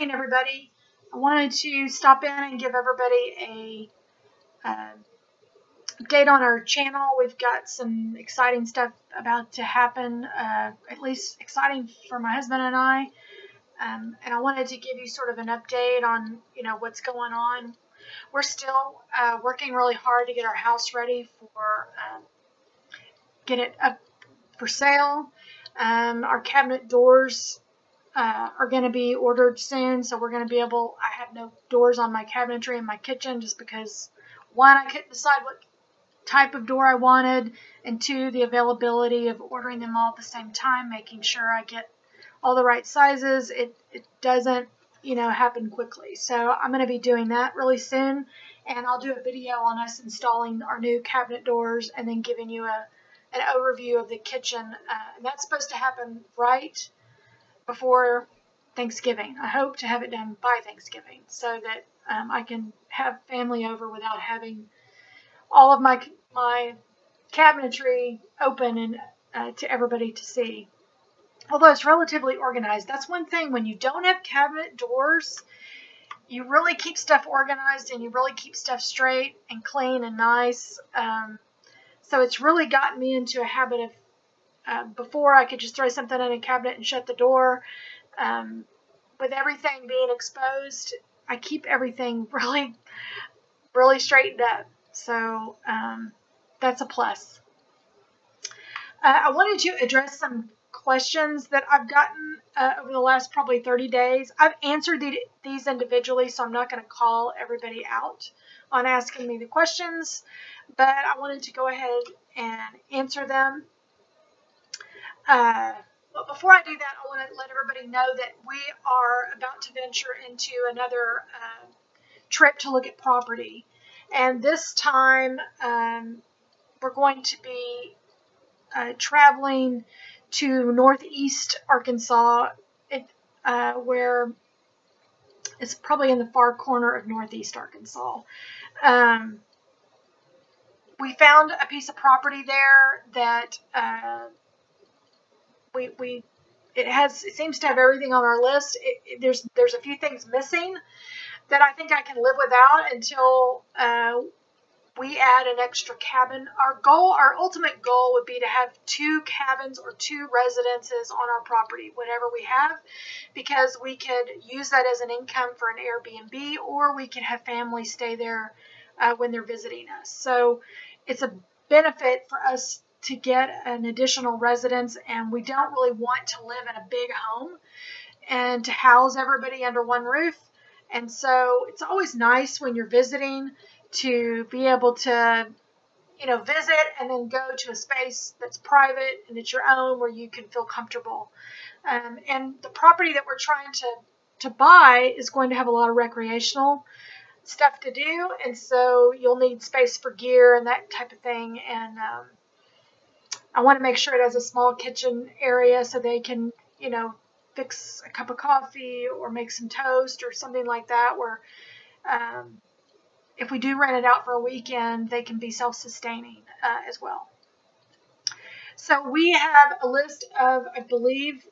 morning, everybody. I wanted to stop in and give everybody a update on our channel. We've got some exciting stuff about to happen, at least exciting for my husband and I. And I wanted to give you sort of an update on, what's going on. We're still working really hard to get our house ready for get it up for sale. Our cabinet doors are going to be ordered soon, so we're going to be able, I have no doors on my cabinetry in my kitchen just because, one, I couldn't decide what type of door I wanted, and two, the availability of ordering them all at the same time, making sure I get all the right sizes. It doesn't, happen quickly. So I'm going to be doing that really soon, and I'll do a video on us installing our new cabinet doors and then giving you an overview of the kitchen. And that's supposed to happen right before Thanksgiving. I hope to have it done by Thanksgiving so that I can have family over without having all of my cabinetry open and to everybody to see. Although it's relatively organized. That's one thing, when you don't have cabinet doors, you really keep stuff organized and you really keep stuff straight and clean and nice. So it's really gotten me into a habit of, before I could just throw something in a cabinet and shut the door. With everything being exposed, I keep everything really, really straightened up. So that's a plus. I wanted to address some questions that I've gotten over the last probably 30 days. I've answered these individually, so I'm not going to call everybody out on asking me the questions, but I wanted to go ahead and answer them. But before I do that, I want to let everybody know that we are about to venture into another trip to look at property. And this time we're going to be traveling to northeast Arkansas, where it's probably in the far corner of northeast Arkansas. We found a piece of property there that it seems to have everything on our list. There's a few things missing that I think I can live without until we add an extra cabin. Our ultimate goal would be to have 2 cabins or 2 residences on our property, whatever we have, because we could use that as an income for an Airbnb, or we could have family stay there when they're visiting us. So it's a benefit for us to get an additional residence, and we don't really want to live in a big home and to house everybody under one roof. And so it's always nice when you're visiting to be able to, visit and then go to a space that's private and it's your own, where you can feel comfortable. And the property that we're trying to buy is going to have a lot of recreational stuff to do, and so you'll need space for gear and that type of thing. And I want to make sure it has a small kitchen area so they can, fix a cup of coffee or make some toast or something like that, where if we do rent it out for a weekend, they can be self-sustaining as well. So we have a list of, I believe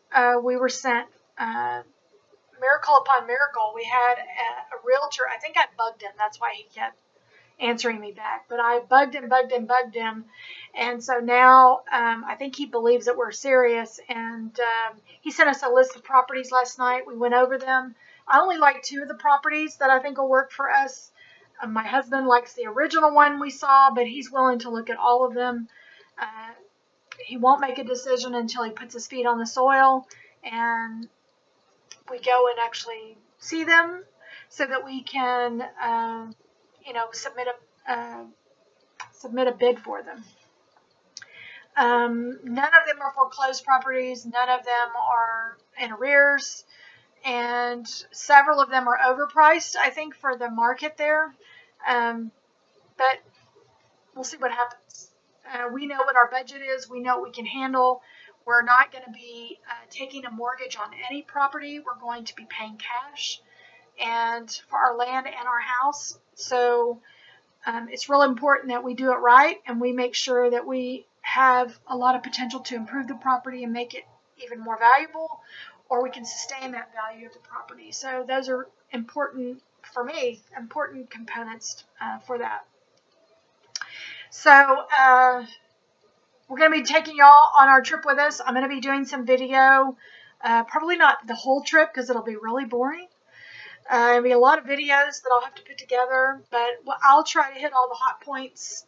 we were sent miracle upon miracle. We had a realtor. I think I bugged him. That's why he kept answering me back. But I bugged him. And so now I think he believes that we're serious. And he sent us a list of properties last night. We went over them. I only like 2 of the properties that I think will work for us. My husband likes the original one we saw, but he's willing to look at all of them. He won't make a decision until he puts his feet on the soil and we go and actually see them, so that we can, submit a bid for them. None of them are foreclosed properties. None of them are in arrears. And several of them are overpriced, I think, for the market there. But we'll see what happens. We know what our budget is. We know what we can handle. We're not going to be taking a mortgage on any property. We're going to be paying cash and for our land and our house. So it's real important that we do it right, and we make sure that we have a lot of potential to improve the property and make it even more valuable, or we can sustain that value of the property. So those are important for me, important components for that. So we're going to be taking y'all on our trip with us. I'm going to be doing some video, probably not the whole trip because it'll be really boring. There'll be a lot of videos that I'll have to put together, but I'll try to hit all the hot points.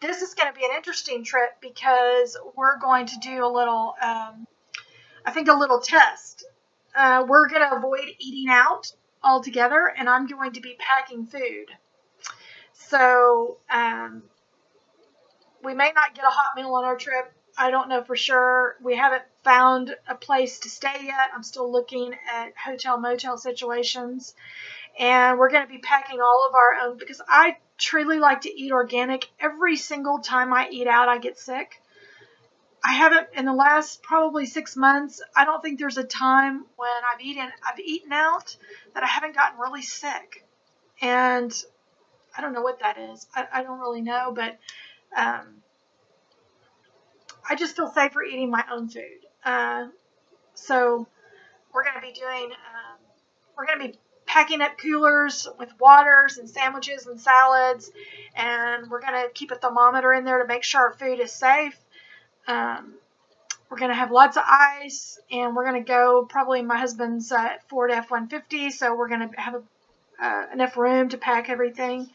This is going to be an interesting trip because we're going to do a little, I think, a little test. We're going to avoid eating out altogether, and I'm going to be packing food. So we may not get a hot meal on our trip. I don't know for sure. We haven't found a place to stay yet. I'm still looking at hotel motel situations. And we're going to be packing all of our own because I truly like to eat organic. Every single time I eat out, I get sick. I haven't, in the last probably 6 months, I don't think there's a time when I've eaten out that I haven't gotten really sick. And I don't know what that is. I don't really know, but I just feel safer eating my own food. So we're going to be doing, we're going to be packing up coolers with waters and sandwiches and salads, and we're going to keep a thermometer in there to make sure our food is safe. We're going to have lots of ice, and we're going to go probably in my husband's Ford F-150, so we're going to have enough room to pack everything.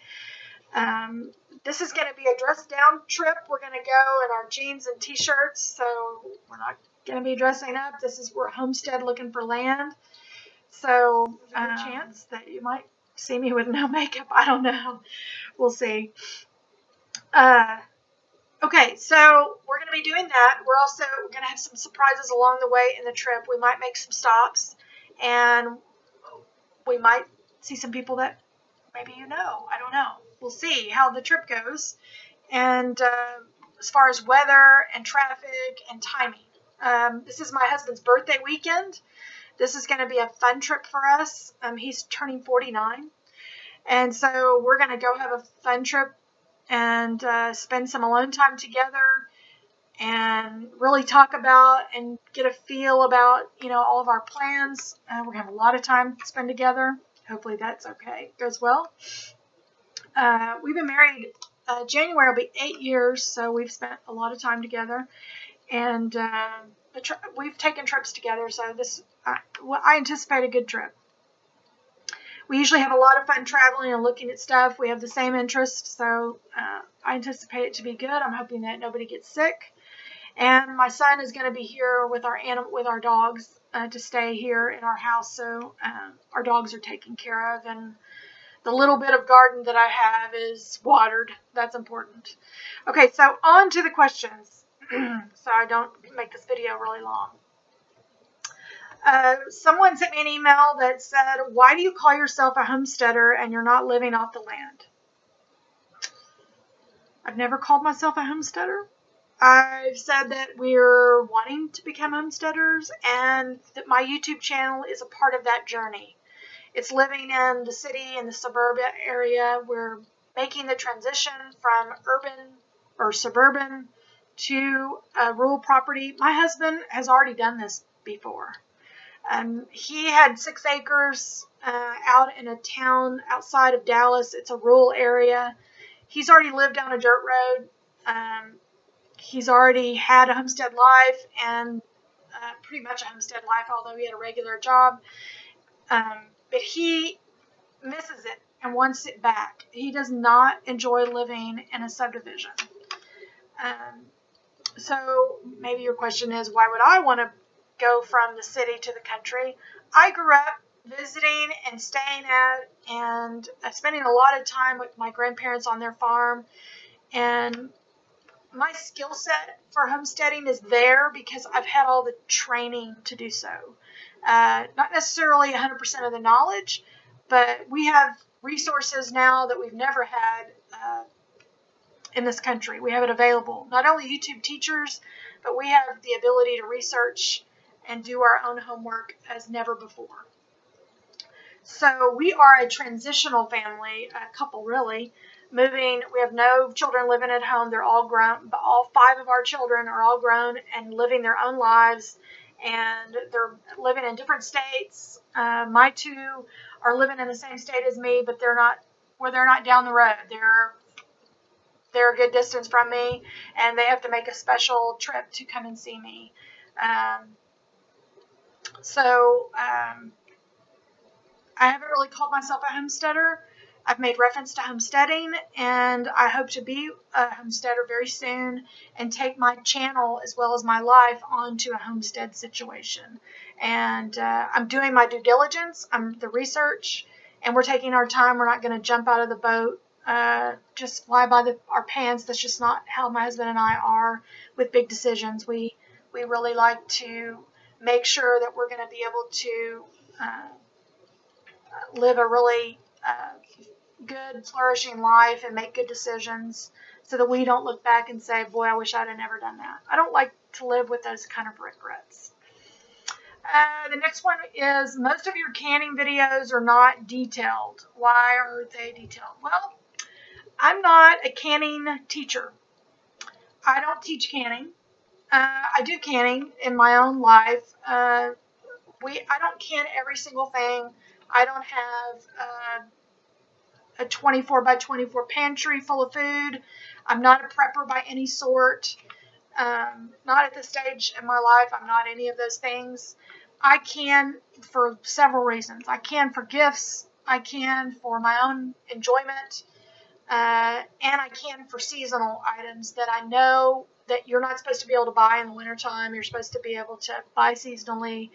This is going to be a dress-down trip. We're going to go in our jeans and T-shirts, so we're not going to be dressing up. We're a homestead looking for land. So there's a chance that you might see me with no makeup. I don't know. We'll see. Okay, so we're going to be doing that. We're also going to have some surprises along the way in the trip. We might make some stops, and we might see some people that maybe you know. I don't know. We'll see how the trip goes. And as far as weather and traffic and timing. This is my husband's birthday weekend. This is going to be a fun trip for us. He's turning 49. And so we're going to go have a fun trip and spend some alone time together and really talk about and get a feel about, all of our plans. We're going to have a lot of time to spend together. Hopefully that's okay. Goes well. We've been married, January will be 8 years, so we've spent a lot of time together. And we've taken trips together, so I anticipate a good trip. We usually have a lot of fun traveling and looking at stuff. We have the same interests, so I anticipate it to be good. I'm hoping that nobody gets sick. And my son is going to be here with our dogs to stay here in our house, so our dogs are taken care of, and the little bit of garden that I have is watered. That's important. Okay, so on to the questions, so I don't make this video really long. Someone sent me an email that said, why do you call yourself a homesteader and you're not living off the land? I've never called myself a homesteader. I've said that we're wanting to become homesteaders and that my YouTube channel is a part of that journey. It's living in the city and the suburban area. We're making the transition from urban or suburban to rural property. My husband has already done this before. He had 6 acres out in a town outside of Dallas. It's a rural area. He's already lived down a dirt road. He's already had a homestead life and pretty much a homestead life, although he had a regular job. But he misses it and wants it back. He does not enjoy living in a subdivision. So maybe your question is, why would I want to go from the city to the country? I grew up visiting and staying at and spending a lot of time with my grandparents on their farm, and my skill set for homesteading is there because I've had all the training to do so. Not necessarily 100% of the knowledge, but we have resources now that we've never had in this country. We have it available. Not only YouTube teachers, but we have the ability to research and do our own homework as never before. So we are a transitional family, a couple really, moving. We have no children living at home. They're all grown. All 5 of our children are all grown and living their own lives and they're living in different states. My two are living in the same state as me, but they're not down the road. They're a good distance from me, and they have to make a special trip to come and see me. So I haven't really called myself a homesteader. I've made reference to homesteading, and I hope to be a homesteader very soon and take my channel as well as my life onto a homestead situation. And I'm doing my due diligence, the research, and we're taking our time. We're not going to jump out of the boat, just fly by our pants. That's just not how my husband and I are with big decisions. We really like to make sure that we're going to be able to live a really good, flourishing life and make good decisions so that we don't look back and say, boy, I wish I'd have never done that. I don't like to live with those kind of regrets. The next one is, most of your canning videos are not detailed. Why are they detailed? Well, I'm not a canning teacher. I don't teach canning. I do canning in my own life. I don't can every single thing. I don't have a 24 by 24 pantry full of food. I'm not a prepper by any sort. Not at this stage in my life. I'm not any of those things. I can for several reasons. I can for gifts. I can for my own enjoyment. And I can for seasonal items that I know that you're not supposed to be able to buy in the wintertime. You're supposed to be able to buy seasonally.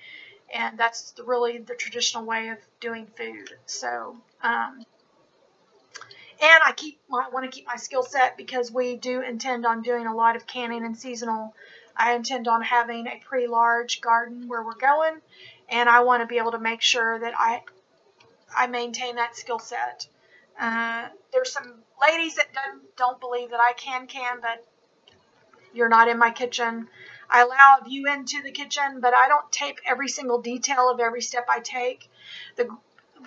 And that's really the traditional way of doing food. So, and I want to keep my skill set because we do intend on doing a lot of canning and seasonal. I intend on having a pretty large garden where we're going, and I want to be able to make sure that I maintain that skill set. There's some ladies that don't believe that I can, but you're not in my kitchen. I allow a view into the kitchen, but I don't tape every single detail of every step I take.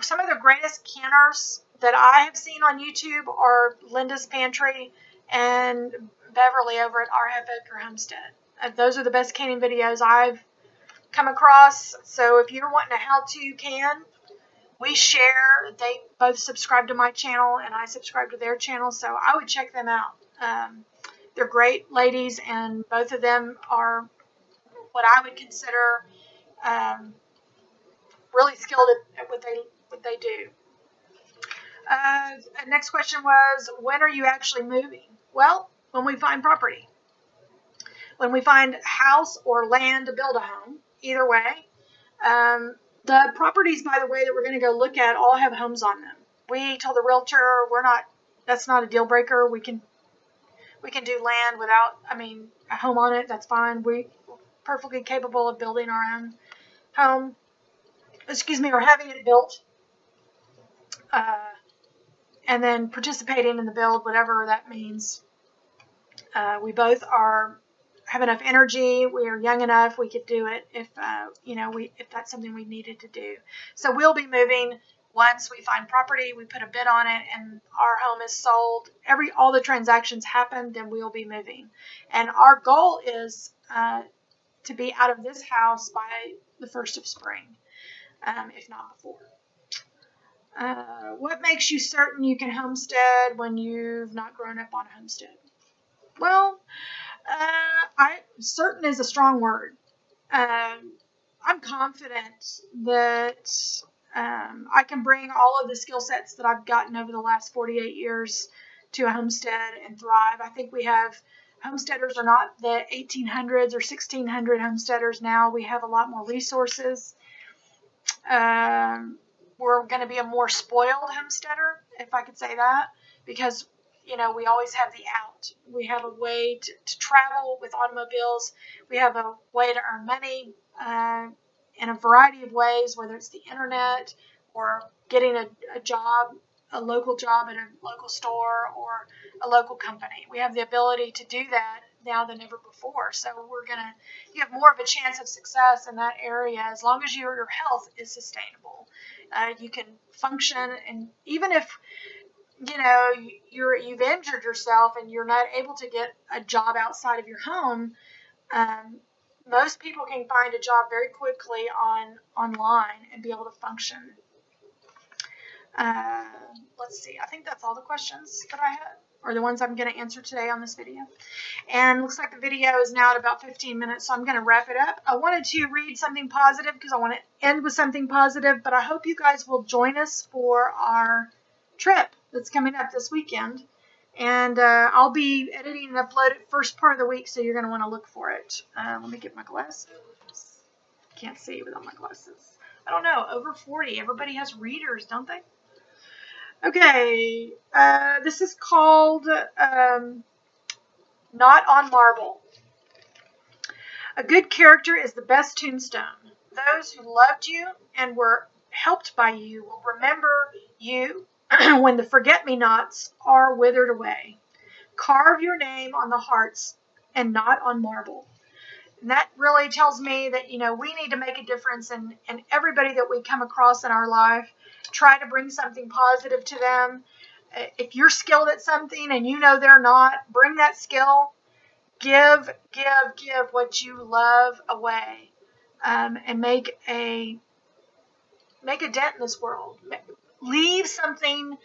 Some of the greatest canners that I have seen on YouTube are Linda's Pantry and Beverly over at R.F. Edgar Homestead. Those are the best canning videos I've come across. So if you're wanting a how-to can, we share. They both subscribe to my channel, and I subscribe to their channel, so I would check them out. They're great ladies, and both of them are what I would consider really skilled at what they do. Next question was, when are you actually moving? Well, when we find property. When we find a house or land to build a home, either way. The properties, by the way, that we're going to go look at all have homes on them. We told the realtor that's not a deal breaker. We can do land without, a home on it. That's fine. We're perfectly capable of building our own home. Or having it built. And then participating in the build, whatever that means. We both have enough energy. We are young enough. We could do it if that's something we needed to do. So we'll be moving once we find property. We put a bid on it, and our home is sold. All the transactions happen, then we'll be moving. And our goal is to be out of this house by the 1st of spring, if not before. What makes you certain you can homestead when you've not grown up on a homestead? Well, certain is a strong word. I'm confident that I can bring all of the skill sets that I've gotten over the last 48 years to a homestead and thrive. I think we have homesteaders are not the 1800s or 1600 homesteaders now. We have a lot more resources. We're going to be a more spoiled homesteader, if I could say that, because, we always have the out. We have a way to travel with automobiles. We have a way to earn money in a variety of ways, whether it's the internet or getting a job, a local job at a local store or a local company. We have the ability to do that now than ever before. So you have more of a chance of success in that area as long as your health is sustainable. You can function, and even if you've injured yourself and you're not able to get a job outside of your home, Most people can find a job very quickly online and be able to function. Let's see. I think that's all the questions that I had, or the ones I'm going to answer today on this video. And looks like the video is now at about 15 minutes, so I'm going to wrap it up. I wanted to read something positive because I want to end with something positive, but I hope you guys will join us for our trip that's coming up this weekend. And I'll be editing and uploading first part of the week, so you're going to want to look for it. Let me get my glasses. Can't see without my glasses. I don't know, over 40. Everybody has readers, don't they? Okay, this is called Not on Marble. A good character is the best tombstone. Those who loved you and were helped by you will remember you when the forget-me-nots are withered away. Carve your name on the hearts and not on marble. And that really tells me that, we need to make a difference in everybody that we come across in our life. Try to bring something positive to them. If you're skilled at something and you know they're not, bring that skill. Give what you love away, and make a dent in this world. Leave something,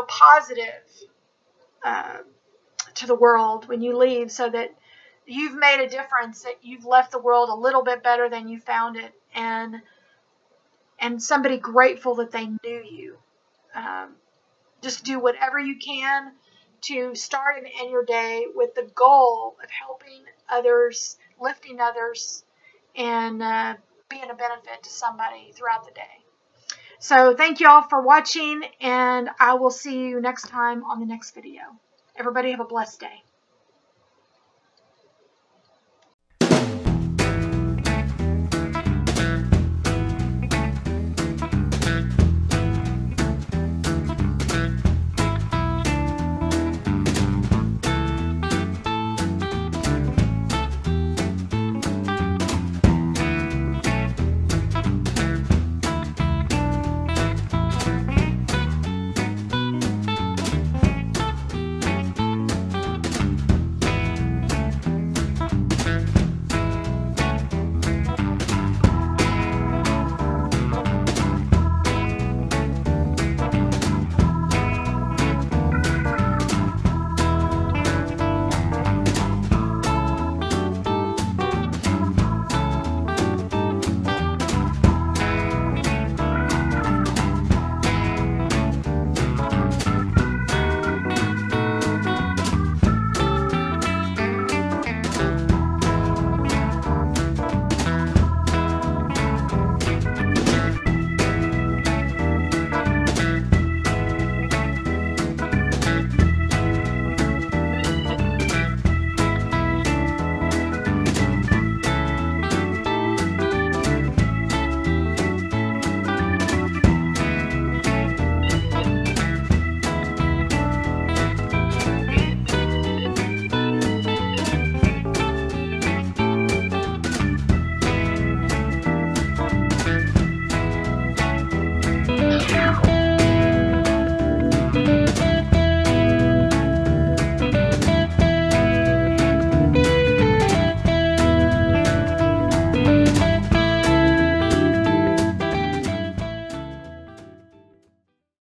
positive to the world when you leave, so that you've made a difference, that you've left the world a little bit better than you found it, and somebody grateful that they knew you. Just do whatever you can to start and end your day with the goal of helping others, lifting others, and being a benefit to somebody throughout the day. So thank you all for watching, and I will see you next time on the next video. Everybody have a blessed day.